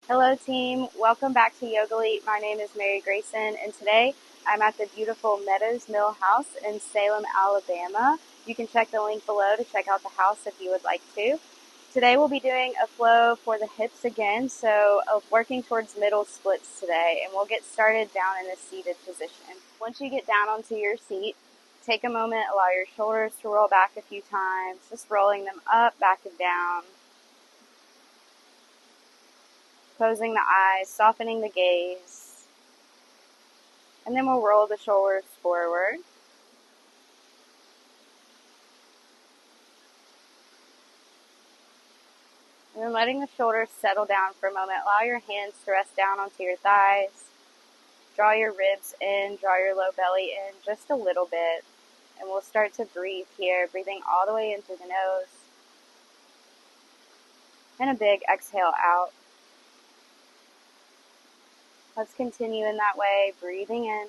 Hello team, welcome back to Yogalete. My name is Mary Grayson and today I'm at the beautiful Meadows Mill House in Salem, Alabama. You can check the link below to check out the house if you would like to. Today we'll be doing a flow for the hips again, so working towards middle splits today, and we'll get started down in a seated position. Once you get down onto your seat, take a moment, allow your shoulders to roll back a few times, just rolling them up, back and down. Closing the eyes, softening the gaze, and then we'll roll the shoulders forward. And then letting the shoulders settle down for a moment. Allow your hands to rest down onto your thighs. Draw your ribs in, draw your low belly in just a little bit. And we'll start to breathe here, breathing all the way in through the nose. And a big exhale out. Let's continue in that way, breathing in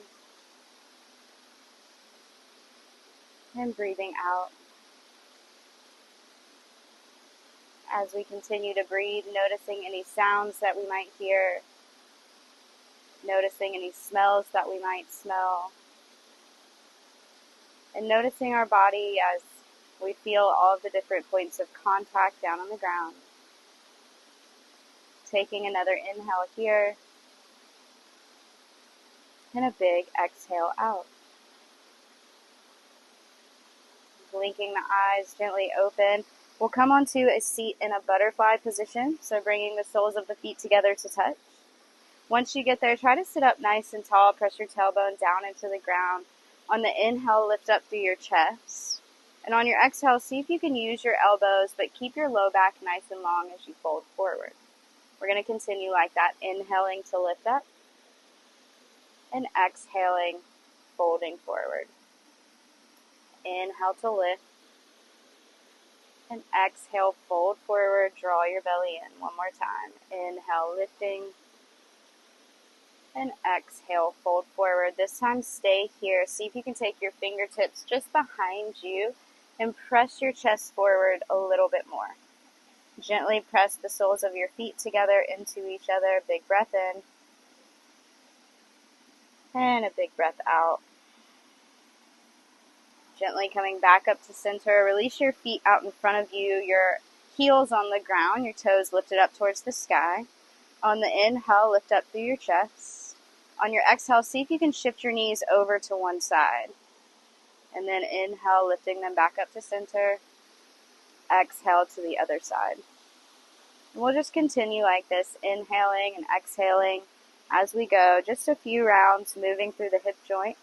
and breathing out. As we continue to breathe, noticing any sounds that we might hear, noticing any smells that we might smell, and noticing our body as we feel all of the different points of contact down on the ground. Taking another inhale here, and a big exhale out. Blinking the eyes, gently open. We'll come onto a seat in a butterfly position, so bringing the soles of the feet together to touch. Once you get there, try to sit up nice and tall. Press your tailbone down into the ground. On the inhale, lift up through your chest. And on your exhale, see if you can use your elbows, but keep your low back nice and long as you fold forward. We're going to continue like that, inhaling to lift up, and exhaling, folding forward. Inhale to lift, and exhale, fold forward, draw your belly in. One more time. Inhale, lifting, and exhale, fold forward. This time stay here. See if you can take your fingertips just behind you and press your chest forward a little bit more. Gently press the soles of your feet together into each other. Big breath in, and a big breath out. Gently coming back up to center. Release your feet out in front of you, your heels on the ground, your toes lifted up towards the sky. On the inhale, lift up through your chest. On your exhale, see if you can shift your knees over to one side. And then inhale, lifting them back up to center. Exhale to the other side. And we'll just continue like this, inhaling and exhaling as we go. Just a few rounds, moving through the hip joint.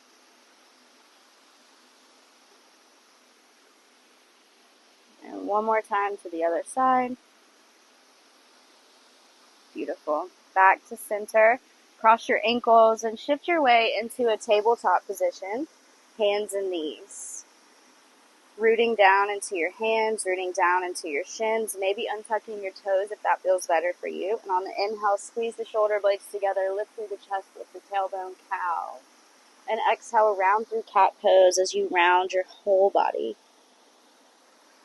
And one more time to the other side. Beautiful. Back to center. Cross your ankles and shift your way into a tabletop position, hands and knees. Rooting down into your hands, rooting down into your shins, maybe untucking your toes if that feels better for you. And on the inhale, squeeze the shoulder blades together, lift through the chest, lift the tailbone, cow. And exhale, round through cat pose as you round your whole body.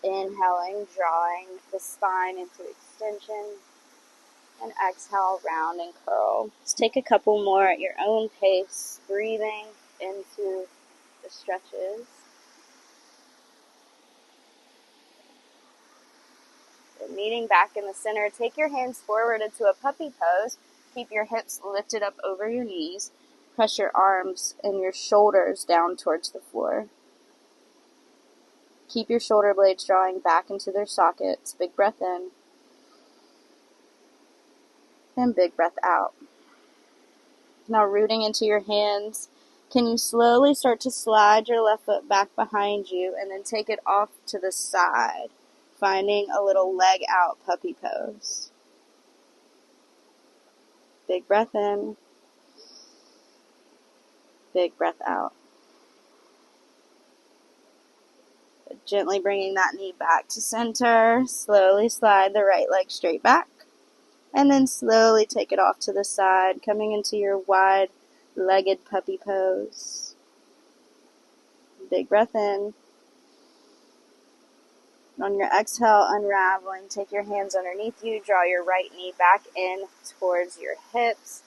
Inhaling, drawing the spine into extension. And exhale, round and curl. Let's take a couple more at your own pace, breathing into the stretches. And meeting back in the center, take your hands forward into a puppy pose. Keep your hips lifted up over your knees. Press your arms and your shoulders down towards the floor. Keep your shoulder blades drawing back into their sockets. Big breath in. And big breath out. Now rooting into your hands, can you slowly start to slide your left foot back behind you and then take it off to the side, finding a little leg out puppy pose. Big breath in. Big breath out. Gently bringing that knee back to center. Slowly slide the right leg straight back. And then slowly take it off to the side, coming into your wide-legged puppy pose. Big breath in. On your exhale, unraveling, take your hands underneath you, draw your right knee back in towards your hips.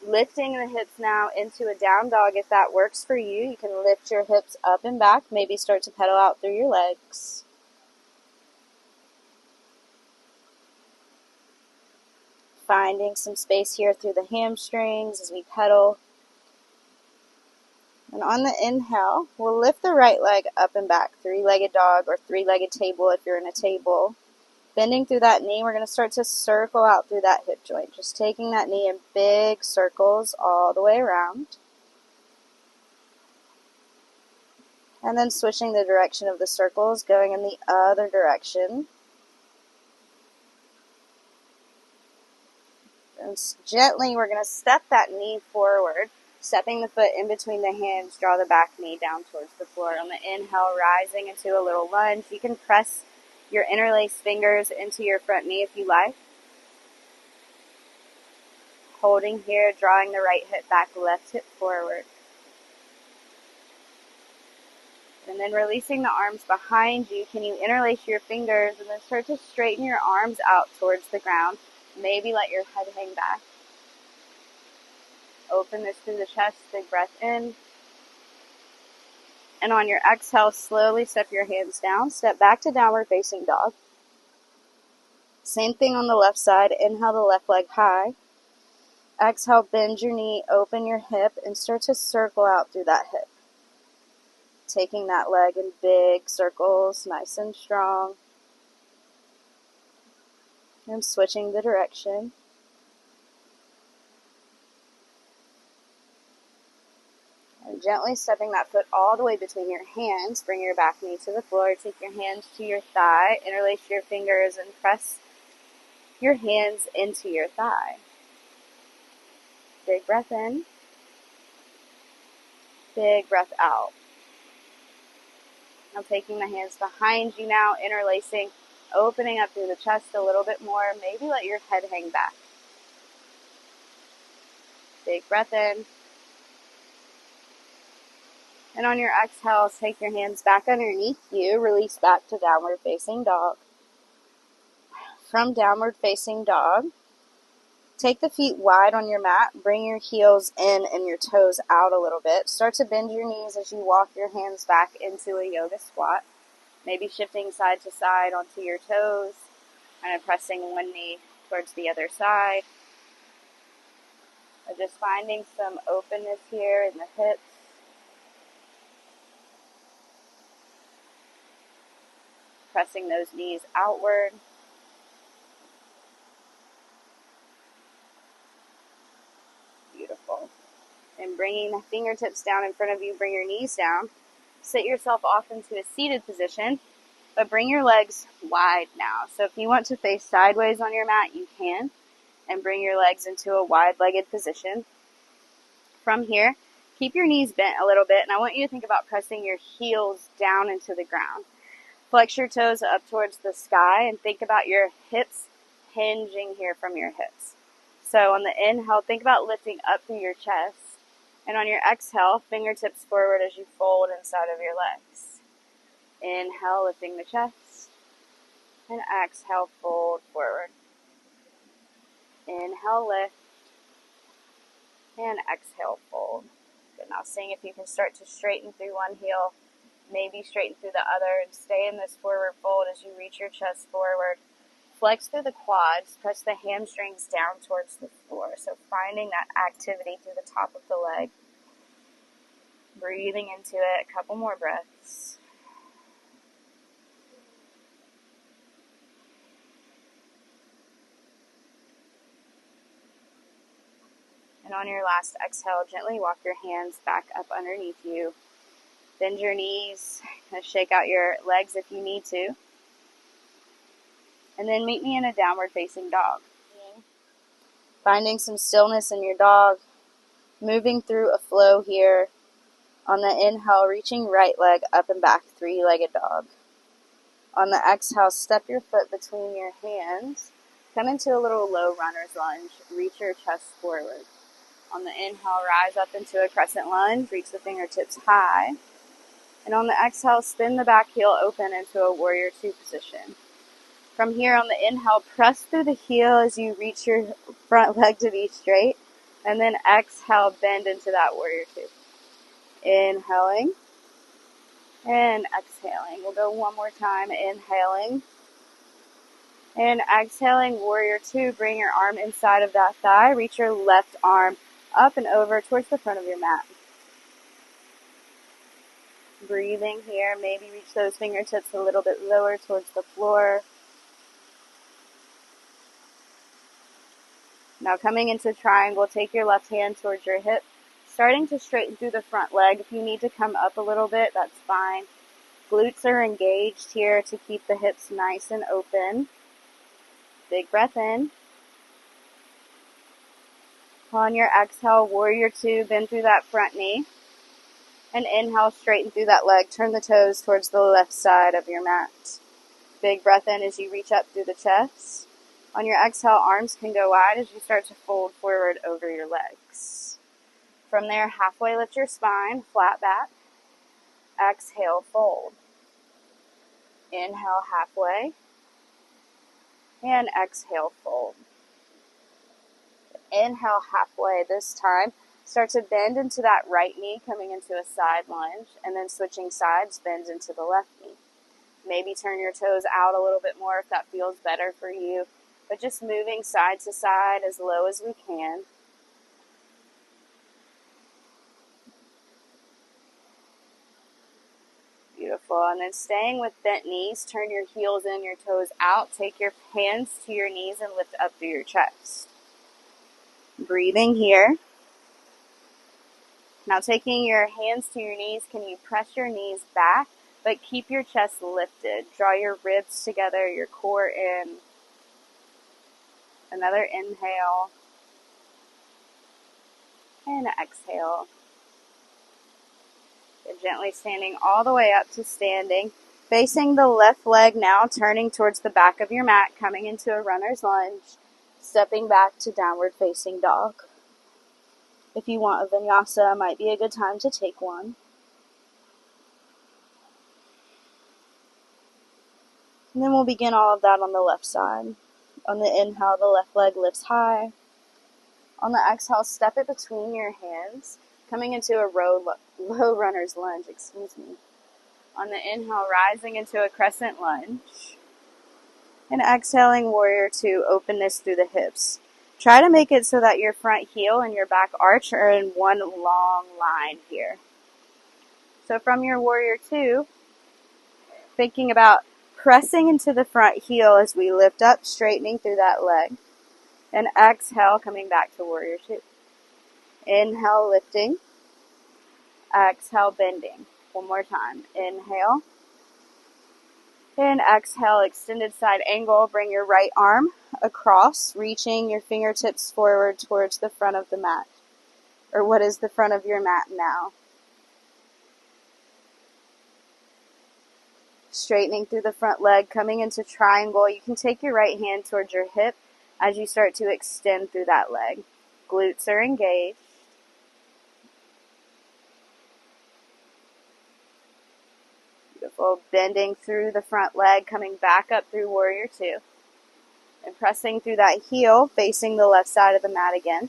Lifting the hips now into a down dog if that works for you. You can lift your hips up and back, maybe start to pedal out through your legs. Finding some space here through the hamstrings as we pedal. And on the inhale, we'll lift the right leg up and back, three-legged dog or three-legged table if you're in a table. Bending through that knee, we're going to start to circle out through that hip joint, just taking that knee in big circles all the way around. And then switching the direction of the circles, going in the other direction. And gently, we're going to step that knee forward, stepping the foot in between the hands, draw the back knee down towards the floor. On the inhale, rising into a little lunge. You can press your interlaced fingers into your front knee if you like. Holding here, drawing the right hip back, left hip forward. And then releasing the arms behind you, can you interlace your fingers and then start to straighten your arms out towards the ground. Maybe let your head hang back. Open this through the chest, big breath in. And on your exhale, slowly step your hands down. Step back to downward facing dog. Same thing on the left side. Inhale the left leg high. Exhale, bend your knee, open your hip, and start to circle out through that hip. Taking that leg in big circles, nice and strong. And switching the direction. And gently stepping that foot all the way between your hands. Bring your back knee to the floor. Take your hands to your thigh. Interlace your fingers and press your hands into your thigh. Big breath in. Big breath out. Now taking the hands behind you now, interlacing, opening up through the chest a little bit more. Maybe let your head hang back. Big breath in. And on your exhale, take your hands back underneath you. Release back to downward facing dog. From downward facing dog, take the feet wide on your mat. Bring your heels in and your toes out a little bit. Start to bend your knees as you walk your hands back into a yoga squat. Maybe shifting side to side onto your toes. Kind of pressing one knee towards the other side. Just finding some openness here in the hips. Pressing those knees outward. Beautiful. And bringing the fingertips down in front of you, bring your knees down. Sit yourself off into a seated position, but bring your legs wide now. So if you want to face sideways on your mat, you can. And bring your legs into a wide-legged position. From here, keep your knees bent a little bit, and I want you to think about pressing your heels down into the ground. Flex your toes up towards the sky and think about your hips hinging here from your hips. So on the inhale, think about lifting up through your chest. And on your exhale, fingertips forward as you fold inside of your legs. Inhale, lifting the chest. And exhale, fold forward. Inhale, lift. And exhale, fold. Good. Now seeing if you can start to straighten through one heel. Maybe straighten through the other and stay in this forward fold as you reach your chest forward. Flex through the quads, press the hamstrings down towards the floor. So finding that activity through the top of the leg. Breathing into it, a couple more breaths. And on your last exhale, gently walk your hands back up underneath you. Bend your knees, shake out your legs if you need to. And then meet me in a downward facing dog. Finding some stillness in your dog. Moving through a flow here. On the inhale, reaching right leg up and back, three-legged dog. On the exhale, step your foot between your hands. Come into a little low runner's lunge. Reach your chest forward. On the inhale, rise up into a crescent lunge. Reach the fingertips high. And on the exhale, spin the back heel open into a warrior two position. From here, on the inhale, press through the heel as you reach your front leg to be straight. And then exhale, bend into that warrior two. Inhaling and exhaling. We'll go one more time. Inhaling and exhaling, warrior two. Bring your arm inside of that thigh. Reach your left arm up and over towards the front of your mat. Breathing here. Maybe reach those fingertips a little bit lower towards the floor. Now coming into triangle, take your left hand towards your hip, starting to straighten through the front leg. If you need to come up a little bit, that's fine. Glutes are engaged here to keep the hips nice and open. Big breath in. On your exhale, warrior two, bend through that front knee. And inhale, straighten through that leg. Turn the toes towards the left side of your mat. Big breath in as you reach up through the chest. On your exhale, arms can go wide as you start to fold forward over your legs. From there, halfway lift your spine, flat back. Exhale, fold. Inhale, halfway. And exhale, fold. Inhale, halfway this time. Start to bend into that right knee, coming into a side lunge. And then switching sides, bend into the left knee. Maybe turn your toes out a little bit more if that feels better for you. But just moving side to side as low as we can. Beautiful. And then staying with bent knees, turn your heels in, your toes out. Take your hands to your knees and lift up through your chest. Breathing here. Now taking your hands to your knees, can you press your knees back, but keep your chest lifted. Draw your ribs together, your core in. Another inhale. And exhale. And gently standing all the way up to standing. Facing the left leg now, turning towards the back of your mat, coming into a runner's lunge. Stepping back to downward facing dog. If you want a vinyasa, it might be a good time to take one. And then we'll begin all of that on the left side. On the inhale, the left leg lifts high. On the exhale, step it between your hands, coming into a low runner's lunge, On the inhale, rising into a crescent lunge. And exhaling, warrior two, openness through the hips. Try to make it so that your front heel and your back arch are in one long line here. So from your warrior two, thinking about pressing into the front heel as we lift up, straightening through that leg. And exhale, coming back to warrior two. Inhale, lifting. Exhale, bending. One more time. Inhale. And exhale, extended side angle. Bring your right arm across, reaching your fingertips forward towards the front of the mat. Or what is the front of your mat now. Straightening through the front leg, coming into triangle. You can take your right hand towards your hip as you start to extend through that leg. Glutes are engaged. Beautiful. Bending through the front leg, coming back up through warrior two. And pressing through that heel, facing the left side of the mat again.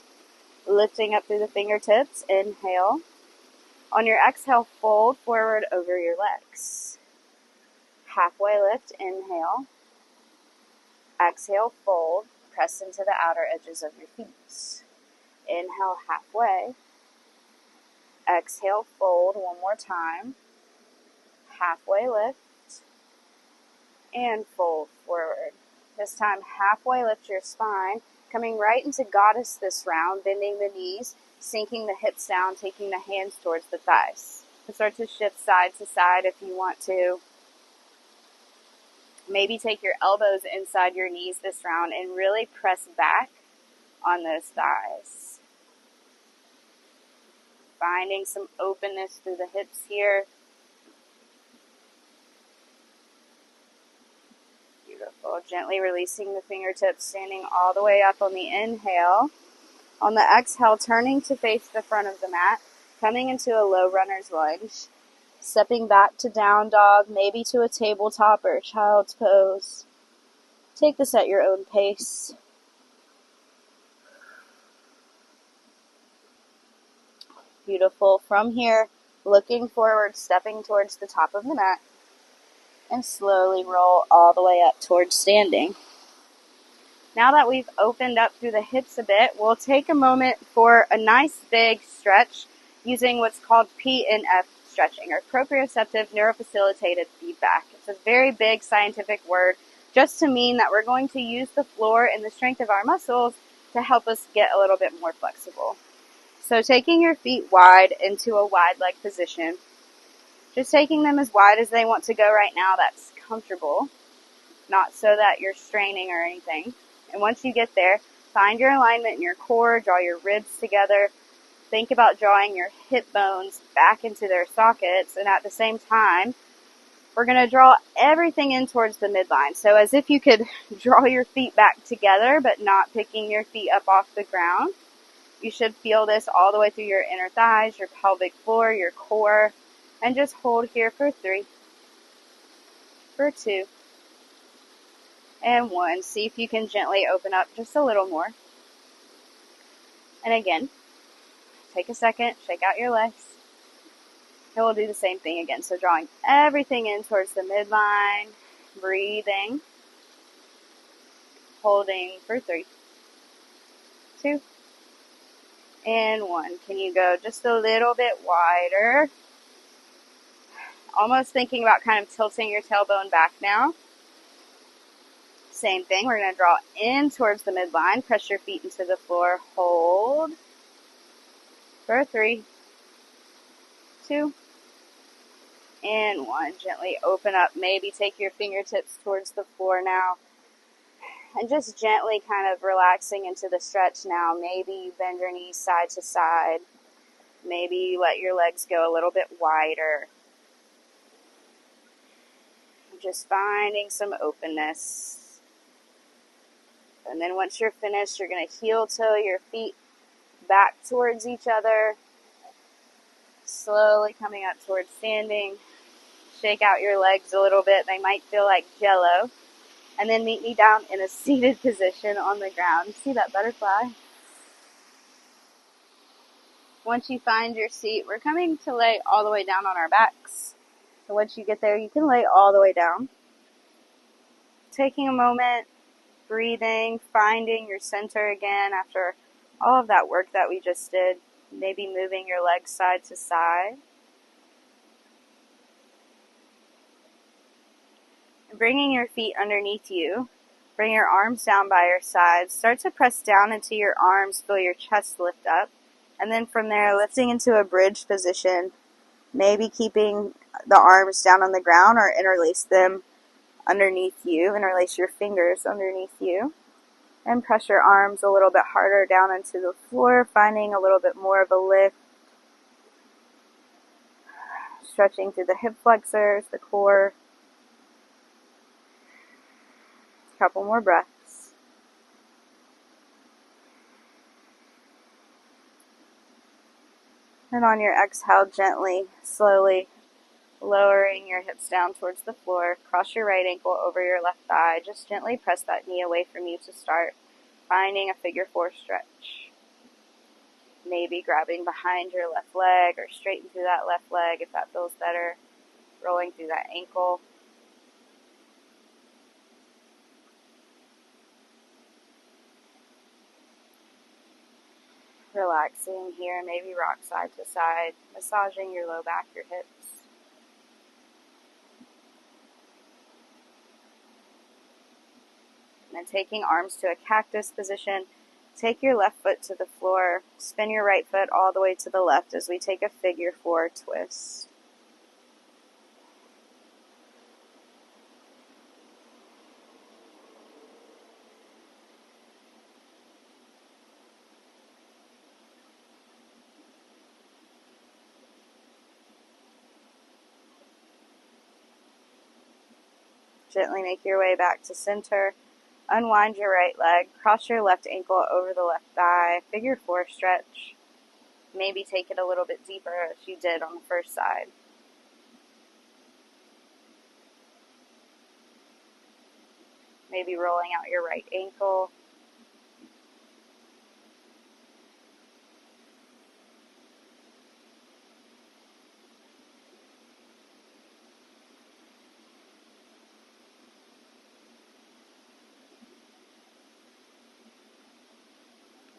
Lifting up through the fingertips. Inhale. On your exhale, fold forward over your legs. Halfway lift. Inhale. Exhale, fold. Press into the outer edges of your feet. Inhale, halfway. Exhale, fold one more time. Halfway lift. And fold forward. This time, halfway lift your spine. Coming right into goddess this round, bending the knees, sinking the hips down, taking the hands towards the thighs. And start to shift side to side if you want to. Maybe take your elbows inside your knees this round and really press back on those thighs. Finding some openness through the hips here. Beautiful. Gently releasing the fingertips, standing all the way up on the inhale. On the exhale, turning to face the front of the mat, coming into a low runner's lunge. Stepping back to down dog, maybe to a tabletop or a child's pose. Take this at your own pace. Beautiful. From here, looking forward, stepping towards the top of the mat, and slowly roll all the way up towards standing. Now that we've opened up through the hips a bit, we'll take a moment for a nice big stretch using what's called PNF stretching, or proprioceptive neurofacilitated feedback. It's a very big scientific word just to mean that we're going to use the floor and the strength of our muscles to help us get a little bit more flexible. So taking your feet wide into a wide leg position, just taking them as wide as they want to go right now, that's comfortable, not so that you're straining or anything. And once you get there, find your alignment in your core, draw your ribs together, think about drawing your hip bones back into their sockets, and at the same time, we're going to draw everything in towards the midline. So as if you could draw your feet back together, but not picking your feet up off the ground. You should feel this all the way through your inner thighs, your pelvic floor, your core, and just hold here for 3, for 2, and 1. See if you can gently open up just a little more. And again, take a second, shake out your legs. And we'll do the same thing again. So drawing everything in towards the midline, breathing, holding for 3, 2, and 1. Can you go just a little bit wider? Almost thinking about kind of tilting your tailbone back now. Same thing, we're going to draw in towards the midline, press your feet into the floor, hold for 3, 2, and 1. Gently open up, maybe take your fingertips towards the floor now, and just gently kind of relaxing into the stretch now. Maybe you bend your knees side to side, maybe you let your legs go a little bit wider. Just finding some openness. And then once you're finished, you're going to heel toe your feet back towards each other. Slowly coming up towards standing. Shake out your legs a little bit. They might feel like jello. And then meet me down in a seated position on the ground. See that butterfly? Once you find your seat, we're coming to lay all the way down on our backs. So once you get there, you can lay all the way down. Taking a moment, breathing, finding your center again after all of that work that we just did. Maybe moving your legs side to side. And bringing your feet underneath you. Bring your arms down by your sides. Start to press down into your arms. Feel your chest lift up. And then from there, lifting into a bridge position. Maybe keeping the arms down on the ground or interlace them underneath you. Interlace your fingers underneath you. And press your arms a little bit harder down into the floor, finding a little bit more of a lift. Stretching through the hip flexors, the core. A couple more breaths. And on your exhale, gently, slowly lowering your hips down towards the floor. Cross your right ankle over your left thigh. Just gently press that knee away from you to start. Finding a figure 4 stretch. Maybe grabbing behind your left leg or straighten through that left leg if that feels better. Rolling through that ankle. Relaxing here, maybe rock side to side, massaging your low back, your hips. And then taking arms to a cactus position, take your left foot to the floor, spin your right foot all the way to the left as we take a figure 4 twist. Gently make your way back to center. Unwind your right leg. Cross your left ankle over the left thigh. Figure 4 stretch. Maybe take it a little bit deeper as you did on the first side. Maybe rolling out your right ankle.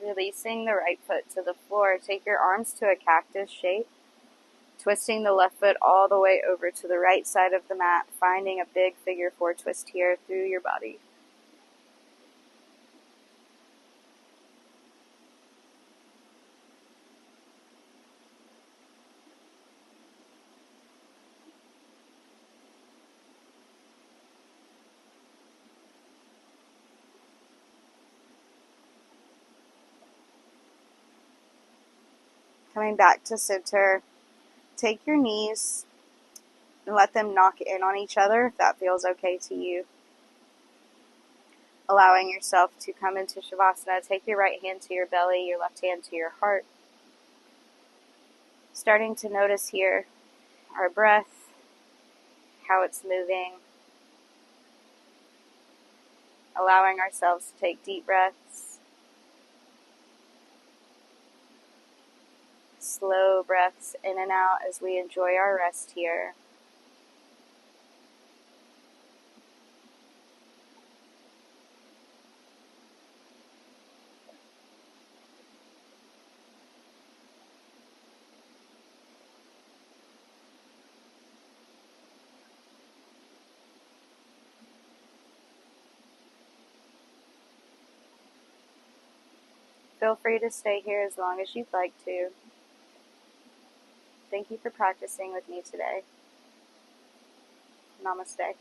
Releasing the right foot to the floor. Take your arms to a cactus shape, twisting the left foot all the way over to the right side of the mat, finding a big figure 4 twist here through your body. Coming back to center, take your knees and let them knock in on each other if that feels okay to you. Allowing yourself to come into Shavasana. Take your right hand to your belly, your left hand to your heart. Starting to notice here our breath, how it's moving. Allowing ourselves to take deep breaths. Slow breaths in and out as we enjoy our rest here. Feel free to stay here as long as you'd like to. Thank you for practicing with me today. Namaste.